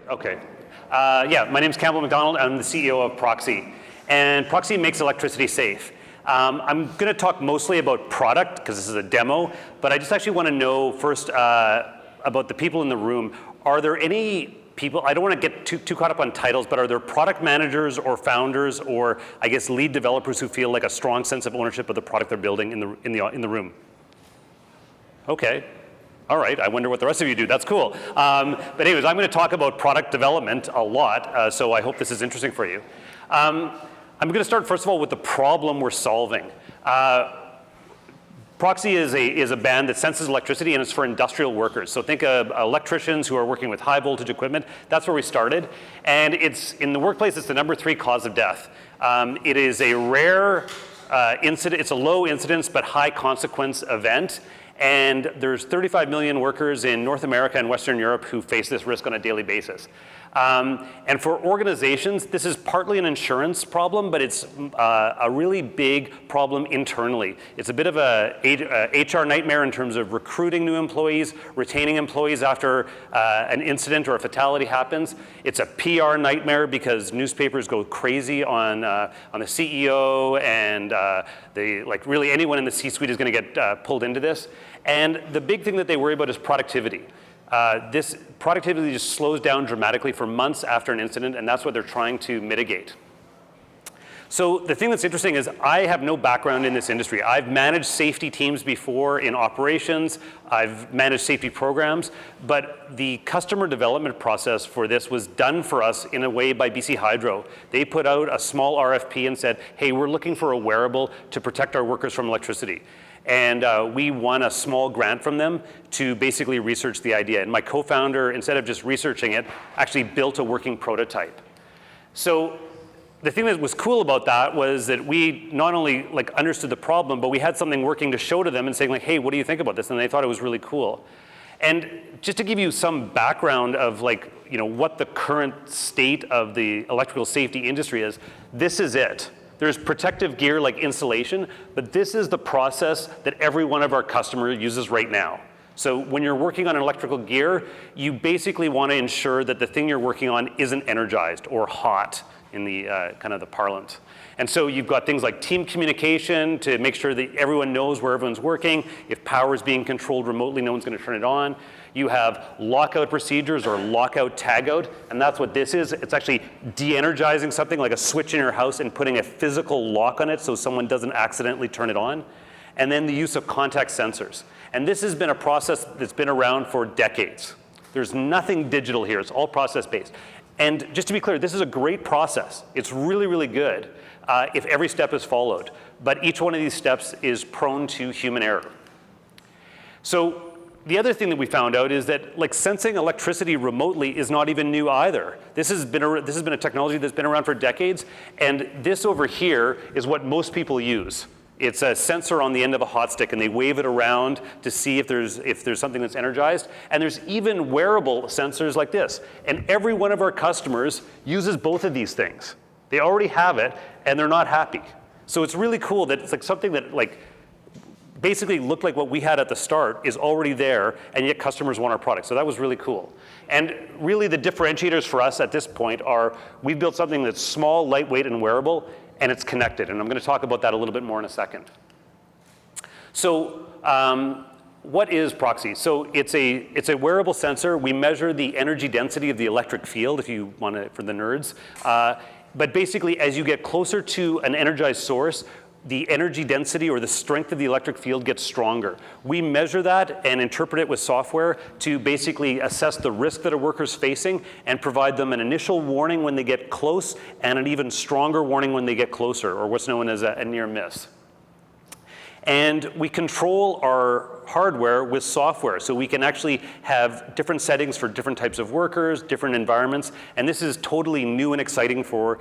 Okay. Yeah, my name's Campbell McDonald. I'm the CEO of Proxxi. And Proxxi makes electricity safe. I'm going to talk mostly about product, because this is a demo, but I just actually want to know first about the people in the room. Are there any people, I don't want to get too caught up on titles, but are there product managers or founders or, I guess, lead developers who feel like a strong sense of ownership of the product they're building in the room? Okay. All right, I wonder what the rest of you do. That's cool. But anyways, I'm going to talk about product development a lot, so I hope this is interesting for you. I'm going to start, first of all, with the problem we're solving. Proxxi is a band that senses electricity, and it's for industrial workers. So think of electricians who are working with high voltage equipment. That's where we started. And it's in the workplace, it's the #3 cause of death. It is a rare incident. It's a low incidence but high consequence event. And there's 35 million workers in North America and Western Europe who face this risk on a daily basis. And for organizations, this is partly an insurance problem, but it's a really big problem internally. It's a bit of a HR nightmare in terms of recruiting new employees, retaining employees after an incident or a fatality happens. It's a PR nightmare because newspapers go crazy on the CEO, and really anyone in the C-suite is going to get pulled into this. And the big thing that they worry about is productivity. This productivity just slows down dramatically for months after an incident, and that's what they're trying to mitigate. So the thing that's interesting is I have no background in this industry. I've managed safety teams before in operations. I've managed safety programs, but the customer development process for this was done for us in a way by BC Hydro. They put out a small RFP and said, hey, we're looking for a wearable to protect our workers from electricity. And we won a small grant from them to basically research the idea. And my co-founder, instead of just researching it, actually built a working prototype. So the thing that was cool about that was that we not only understood the problem, but we had something working to show to them and saying hey, what do you think about this? And they thought it was really cool. And just to give you some background of what the current state of the electrical safety industry is, this is it. There's protective gear like insulation, but this is the process that every one of our customers uses right now. So when you're working on electrical gear, you basically want to ensure that the thing you're working on isn't energized or hot in the kind of the parlance. And so you've got things like team communication to make sure that everyone knows where everyone's working. If power is being controlled remotely, no one's going to turn it on. You have lockout procedures or lockout tagout, and that's what this is. It's actually de-energizing something like a switch in your house and putting a physical lock on it so someone doesn't accidentally turn it on. And then the use of contact sensors. And this has been a process that's been around for decades. There's nothing digital here, it's all process-based. And just to be clear, this is a great process. It's really, really good if every step is followed. But each one of these steps is prone to human error. So the other thing that we found out is that sensing electricity remotely is not even new either. This has been a technology that's been around for decades, and this over here is what most people use. It's a sensor on the end of a hot stick, and they wave it around to see if there's something that's energized. And there's even wearable sensors like this. And every one of our customers uses both of these things. They already have it, and they're not happy. So it's really cool that it's something that basically looked like what we had at the start is already there, and yet customers want our product. So that was really cool. And really the differentiators for us at this point are we've built something that's small, lightweight, and wearable, and it's connected. And I'm going to talk about that a little bit more in a second. So what is Proxxi? So it's a wearable sensor. We measure the energy density of the electric field, if you want to, for the nerds. But basically, as you get closer to an energized source, the energy density or the strength of the electric field gets stronger. We measure that and interpret it with software to basically assess the risk that a worker's facing and provide them an initial warning when they get close and an even stronger warning when they get closer, or what's known as a near miss. And we control our hardware with software, so we can actually have different settings for different types of workers, different environments, and this is totally new and exciting for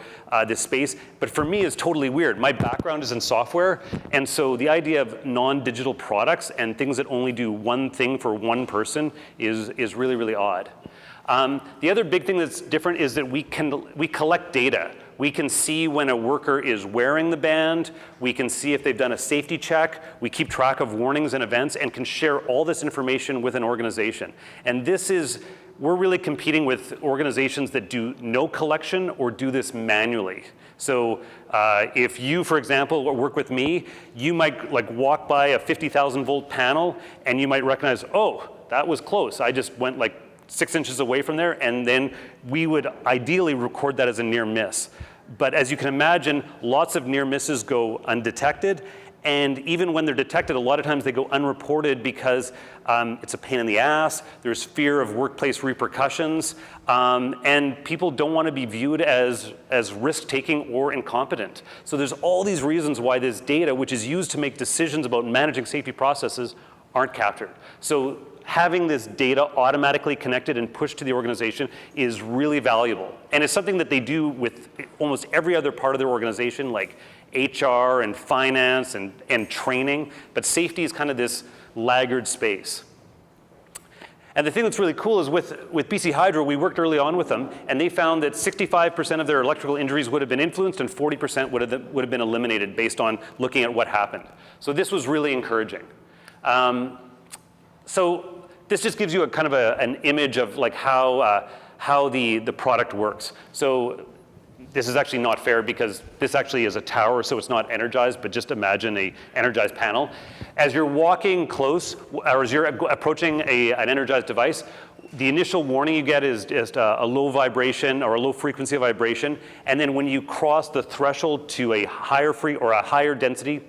this space, but for me it's totally weird. My background is in software, and so the idea of non-digital products and things that only do one thing for one person is really, really odd. The other big thing that's different is that we collect data. We can see when a worker is wearing the band. We can see if they've done a safety check. We keep track of warnings and events and can share all this information with an organization. And this is we're really competing with organizations that do no collection or do this manually. So if you, for example, work with me, you might like walk by a 50,000 volt panel and you might recognize, oh, that was close. I just went like 6 inches away from there, and then we would ideally record that as a near miss. But as you can imagine, lots of near misses go undetected. And even when they're detected, a lot of times they go unreported because it's a pain in the ass, there's fear of workplace repercussions, and people don't want to be viewed as risk-taking or incompetent. So there's all these reasons why this data, which is used to make decisions about managing safety processes, aren't captured. So having this data automatically connected and pushed to the organization is really valuable. And it's something that they do with almost every other part of their organization, like HR and finance and training, but safety is kind of this laggard space. And the thing that's really cool is with BC Hydro, we worked early on with them, and they found that 65% of their electrical injuries would have been influenced and 40% would have been eliminated based on looking at what happened. So this was really encouraging. So this just gives you a kind of an image of like how the product works. So this is actually not fair because this actually is a tower, so it's not energized, but just imagine an energized panel. As you're walking close, or as you're approaching an energized device, the initial warning you get is just a low vibration or a low frequency of vibration. And then when you cross the threshold to a higher density,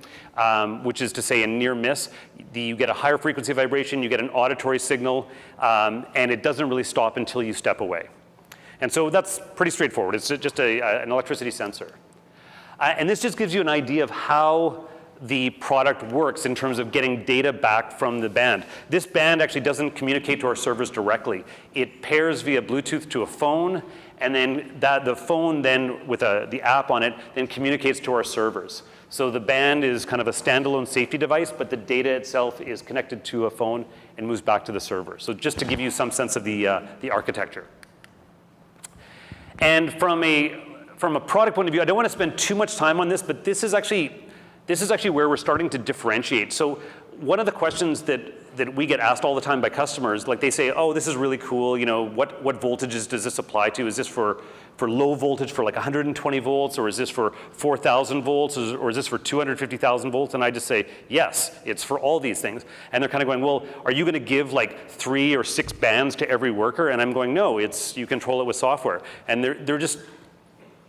which is to say a near miss, you get a higher frequency of vibration, you get an auditory signal, and it doesn't really stop until you step away. And so that's pretty straightforward. It's just an electricity sensor. And this just gives you an idea of how the product works in terms of getting data back from the band. This band actually doesn't communicate to our servers directly. It pairs via Bluetooth to a phone, and then the phone then, with the app on it, then communicates to our servers. So the band is kind of a standalone safety device, but the data itself is connected to a phone and moves back to the server. So just to give you some sense of the architecture. And from a product point of view, I don't want to spend too much time on this, but this is actually where we're starting to differentiate. So one of the questions that we get asked all the time by customers, like they say, oh, this is really cool, you know, what voltages does this apply to? Is this for low voltage for like 120 volts, or is this for 4,000 volts, or is this for 250,000 volts? And I just say, yes, it's for all these things. And they're kind of going, well, are you going to give like 3 or 6 bands to every worker? And I'm going, no, you control it with software. And they're just,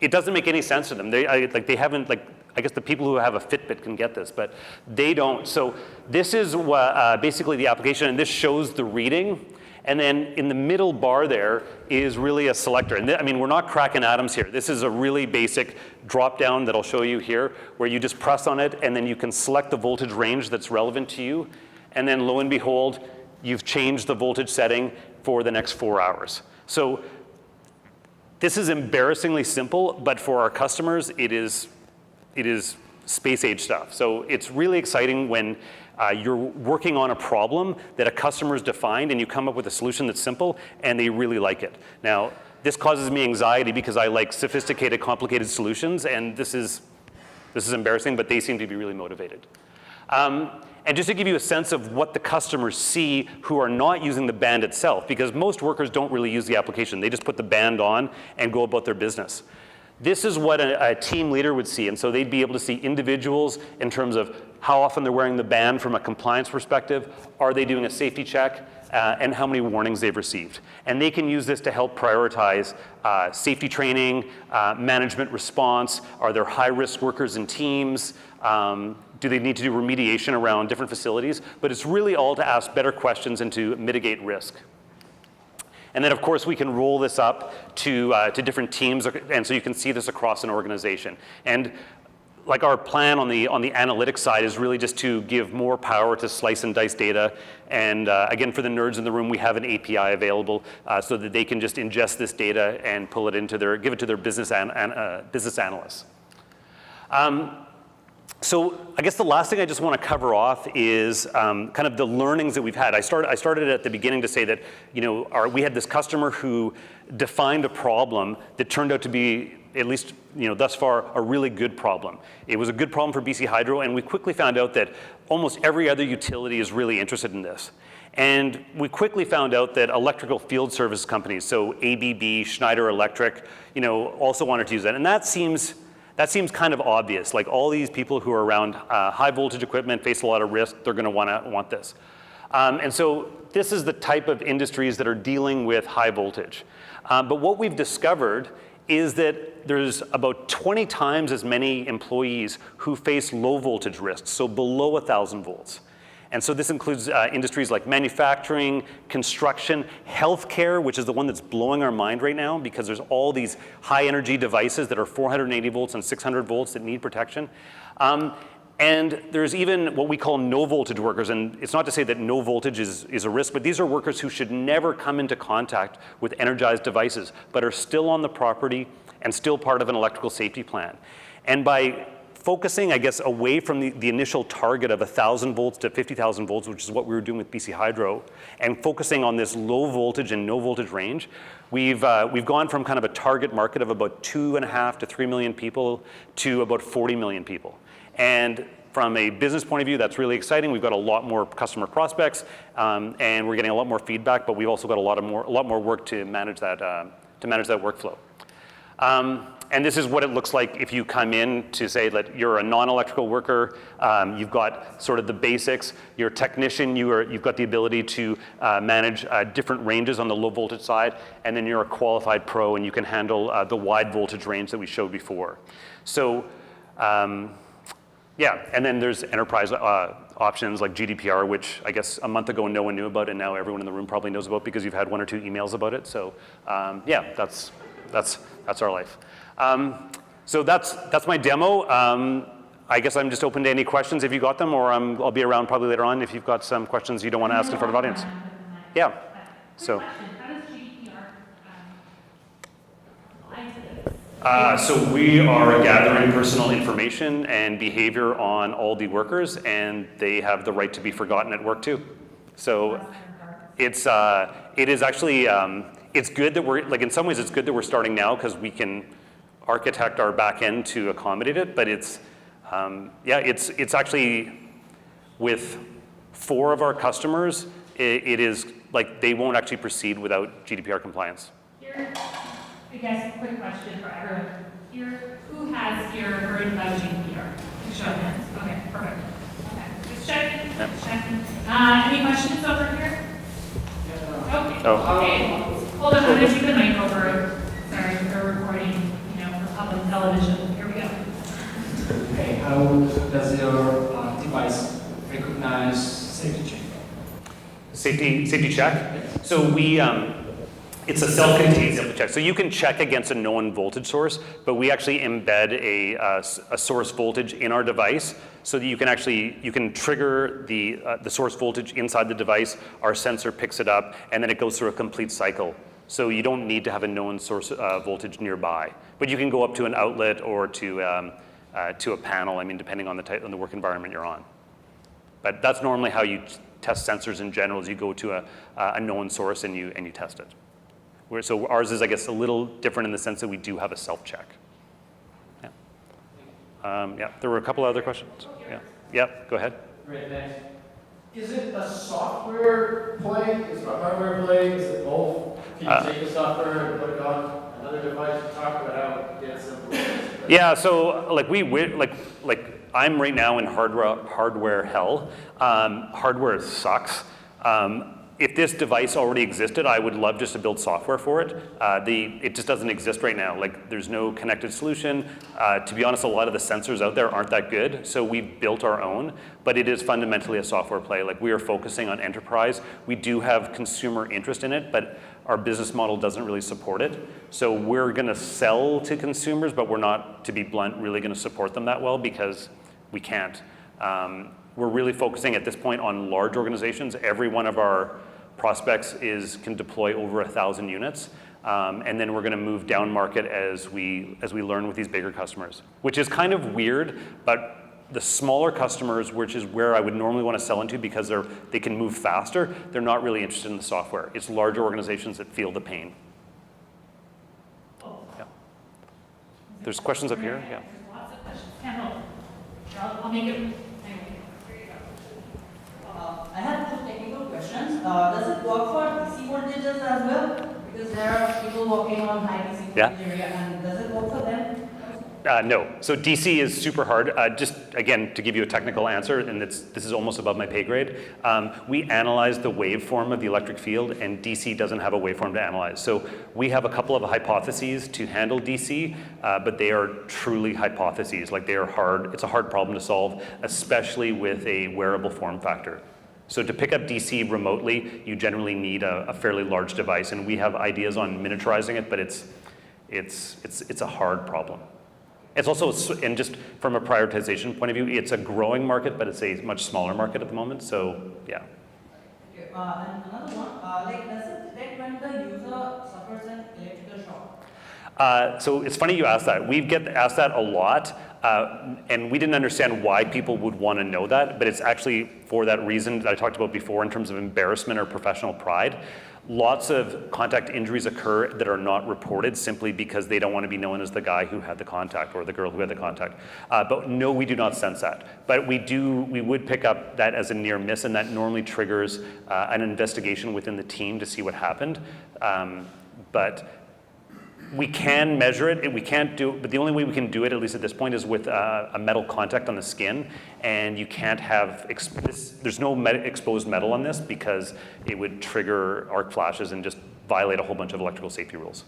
it doesn't make any sense to them. They haven't, like, I guess the people who have a Fitbit can get this, but they don't. So this is basically the application, and this shows the reading. And then in the middle bar there is really a selector. And I mean, we're not cracking atoms here. This is a really basic drop down that I'll show you here, where you just press on it and then you can select the voltage range that's relevant to you. And then lo and behold, you've changed the voltage setting for the next 4 hours. So this is embarrassingly simple, but for our customers, it is space age stuff. So it's really exciting when you're working on a problem that a customer's defined and you come up with a solution that's simple and they really like it. Now, this causes me anxiety because I like sophisticated, complicated solutions, and this is embarrassing, but they seem to be really motivated. And just to give you a sense of what the customers see who are not using the band itself, because most workers don't really use the application. They just put the band on and go about their business. This is what a team leader would see, and so they'd be able to see individuals in terms of how often they're wearing the band from a compliance perspective, are they doing a safety check, and how many warnings they've received. And they can use this to help prioritize safety training, management response, are there high-risk workers in teams, do they need to do remediation around different facilities, but it's really all to ask better questions and to mitigate risk. And then, of course, we can roll this up to different teams, and so you can see this across an organization. And like our plan on the analytics side is really just to give more power to slice and dice data. And again, for the nerds in the room, we have an API available so that they can just ingest this data and pull it into give it to their business analysts. So I guess the last thing I just want to cover off is kind of the learnings that we've had. I started at the beginning to say that, you know, we had this customer who defined a problem that turned out to be, at least, you know, thus far, a really good problem. It was a good problem for BC Hydro, and we quickly found out that almost every other utility is really interested in this. And we quickly found out that electrical field service companies, so ABB, Schneider Electric, also wanted to use that. And that seems kind of obvious. Like all these people who are around high voltage equipment face a lot of risk. They're going to want this. And so this is the type of industries that are dealing with high voltage. But what we've discovered is that there's about 20 times as many employees who face low voltage risks, so below 1,000 volts. And so this includes industries like manufacturing, construction, healthcare, which is the one that's blowing our mind right now because there's all these high energy devices that are 480 volts and 600 volts that need protection. And there's even what we call no voltage workers, and it's not to say that no voltage is a risk, but these are workers who should never come into contact with energized devices, but are still on the property and still part of an electrical safety plan. And by focusing, I guess, away from the initial target of 1,000 volts to 50,000 volts, which is what we were doing with BC Hydro, and focusing on this low voltage and no voltage range, we've gone from kind of a target market of about 2.5 to 3 million people to about 40 million people. And from a business point of view, that's really exciting. We've got a lot more customer prospects, and we're getting a lot more feedback. But we've also got a lot more work to manage that workflow. And this is what it looks like if you come in to say that you're a non-electrical worker. You've got sort of the basics. You're a technician. You've got the ability to manage different ranges on the low voltage side, and then you're a qualified pro, and you can handle the wide voltage range that we showed before. So. Yeah, and then there's enterprise options like GDPR, which I guess a month ago no one knew about, and now everyone in the room probably knows about because you've had 1 or 2 emails about it. So yeah, that's our life. So that's my demo. I guess I'm just open to any questions if you got them, or I'll be around probably later on if you've got some questions you don't want to ask in front of the audience. Yeah. So. So we are gathering personal information and behavior on all the workers, and they have the right to be forgotten at work too. So it is actually, it's good that we're, like in some ways it's good that we're starting now because we can architect our back end to accommodate it, but it's actually with 4 of our customers, it is like they won't actually proceed without GDPR compliance. I guess a quick question for everyone here. Who has here heard about GDPR? Show of hands. Okay, perfect. Okay, just checking. Yeah. Just checking. Any questions over here? Okay. Oh. Okay. Hold on. I'm going to keep the mic over. Sorry, we're recording, for public television. Here we go. Okay. How does your device recognize safety check? Safety check. So we. It's a self-contained safety check. So you can check against a known voltage source, but we actually embed a source voltage in our device so that you can trigger the source voltage inside the device. Our sensor picks it up, and then it goes through a complete cycle. So you don't need to have a known source voltage nearby, but you can go up to an outlet or to a panel. I mean, depending on the work environment you're on. But that's normally how you test sensors in general. Is you go to a known source and you test it. So ours is, I guess, a little different in the sense that we do have a self-check. Yeah. Yeah. There were a couple other questions. Yeah. Yeah. Go ahead. Great. Thanks. Is it a software play? Is it a hardware play? Is it both? Can you take the software and put it on another device? Talk about how it gets simple. Yeah. So like I'm right now in hardware hell. Hardware sucks. If this device already existed, I would love just to build software for it. It just doesn't exist right now. Like, there's no connected solution. To be honest, a lot of the sensors out there aren't that good, so we've built our own, but it is fundamentally a software play. Like, we are focusing on enterprise. We do have consumer interest in it, but our business model doesn't really support it. So we're gonna sell to consumers, but we're not, to be blunt, really gonna support them that well because we can't. We're really focusing at this point on large organizations. Every one of our prospects can deploy over 1,000 units, and then we're going to move down market as we learn with these bigger customers, which is kind of weird. But the smaller customers, which is where I would normally want to sell into because they can move faster, they're not really interested in the software. It's larger organizations that feel the pain. Yeah. There's questions up here. Yeah. There's lots of questions. Campbell, I'll make it. I have two technical questions. questions. Does it work for DC voltages as well? Because there are people working on high DC voltage Yeah. area, and does it work for them? No. So DC is super hard. Just again, to give you a technical answer, and this is almost above my pay grade, we analyze the waveform of the electric field, and DC doesn't have a waveform to analyze. So we have a couple of hypotheses to handle DC, but they are truly hypotheses. Like, they are hard. It's a hard problem to solve, especially with a wearable form factor. So to pick up DC remotely, you generally need a fairly large device, and we have ideas on miniaturizing it, but it's a hard problem. It's also, and just from a prioritization point of view, it's a growing market, but it's a much smaller market at the moment, so yeah. Okay, and another one, like, does it detect when the user suffers an electrical shock? So it's funny you asked that. We get asked that a lot, and we didn't understand why people would want to know that, but it's actually for that reason that I talked about before in terms of embarrassment or professional pride. Lots of contact injuries occur that are not reported simply because they don't want to be known as the guy who had the contact or the girl who had the contact. But no, we do not sense that. But we would pick up that as a near miss, and that normally triggers an investigation within the team to see what happened. But we can measure it. We can't do it, but the only way we can do it, at least at this point, is with a metal contact on the skin, and you can't have, there's no exposed metal on this because it would trigger arc flashes and just violate a whole bunch of electrical safety rules.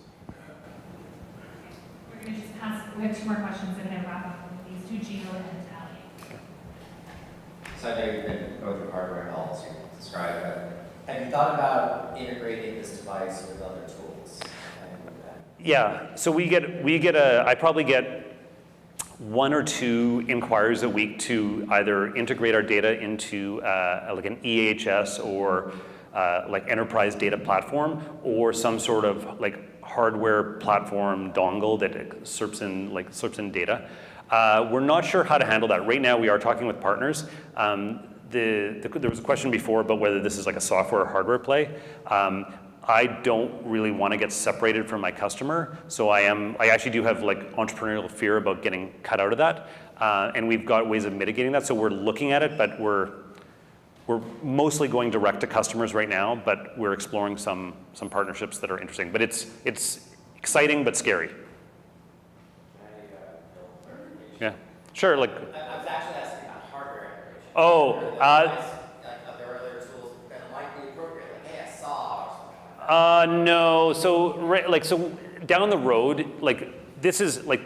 We're going to just ask, we have 2 more questions and then wrap up with these 2, Gino and Natalie. So I know you've been going through hardware and all, as you described, but have you thought about integrating this device with other tools? Yeah, so I probably get 1 or 2 inquiries a week to either integrate our data into like an EHS or like enterprise data platform, or some sort of like hardware platform dongle that SERPs in data. We're not sure how to handle that. Right now we are talking with partners. There was a question before about whether this is like a software or hardware play. I don't really want to get separated from my customer, so I actually do have like entrepreneurial fear about getting cut out of that, and we've got ways of mitigating that. So we're looking at it, but we're mostly going direct to customers right now, but we're exploring some partnerships that are interesting. But it's exciting but scary. Yeah, sure. Like, I was actually asking about hardware integration. oh. Of their earlier tools that might be appropriate, like, hey, I saw or something. No. So down the road, like, this is like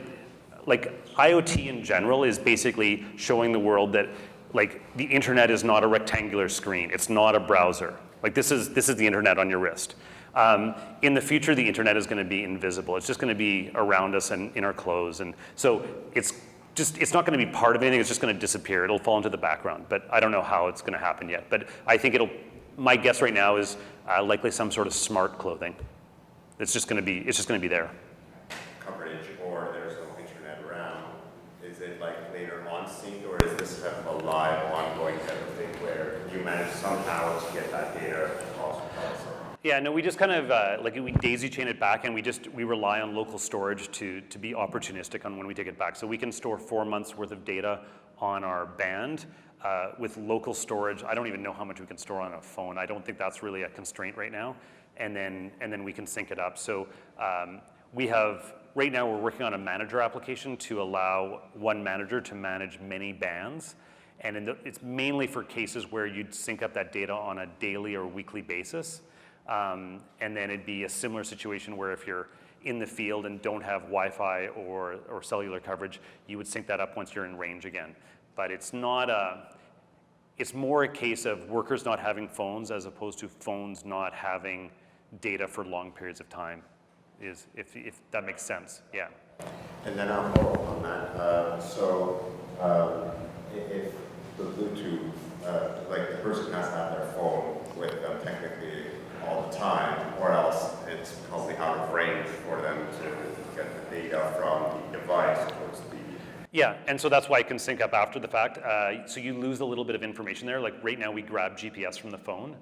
IoT in general is basically showing the world that like the internet is not a rectangular screen. It's not a browser. Like, this is the internet on your wrist. In the future, the internet is going to be invisible. It's just going to be around us and in our clothes, and so it's not going to be part of anything. It's just going to disappear. It'll fall into the background. But I don't know how it's going to happen yet. But I think my guess right now is likely some sort of smart clothing. It's just going to be there. Coverage, or there's no internet around. Is it like later on synced, or is this kind of a live, ongoing type of thing where you manage somehow to get that data across the process? Yeah, no, we just kind of we daisy chain it back, and we rely on local storage to be opportunistic on when we take it back. So we can store 4 months worth of data on our band with local storage. I don't even know how much we can store on a phone. I don't think that's really a constraint right now. And then we can sync it up. So right now we're working on a manager application to allow one manager to manage many bands. And it's mainly for cases where you'd sync up that data on a daily or weekly basis. And then it'd be a similar situation where if you're in the field and don't have Wi-Fi or cellular coverage, you would sync that up once you're in range again. But it's more a case of workers not having phones as opposed to phones not having data for long periods of time, if that makes sense, yeah. And then I'll follow up on that. If the Bluetooth, like the person has to have their phone with them technically all the time, or else it's probably out of range for them to get the data from the device, so to speak. Yeah, and so that's why it can sync up after the fact. So you lose a little bit of information there. Like right now we grab GPS from the phone.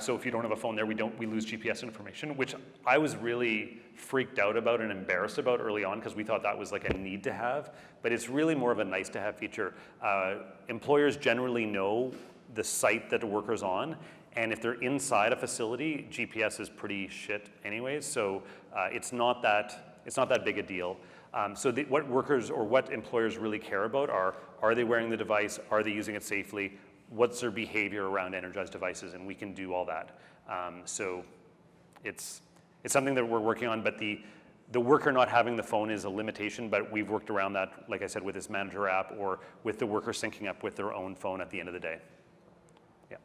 So if you don't have a phone there, we lose GPS information, which I was really freaked out about and embarrassed about early on because we thought that was like a need to have, but it's really more of a nice to have feature. Employers generally know the site that the worker's on, And if they're inside a facility, GPS is pretty shit anyways, so it's not that big a deal. So what workers or what employers really care about are they wearing the device? Are they using it safely? What's their behavior around energized devices? And we can do all that. So it's something that we're working on, but the worker not having the phone is a limitation, but we've worked around that, like I said, with this manager app or with the worker syncing up with their own phone at the end of the day. Yeah.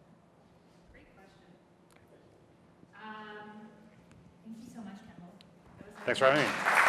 Great question. Thank you so much, Campbell. That was Thanks for having me.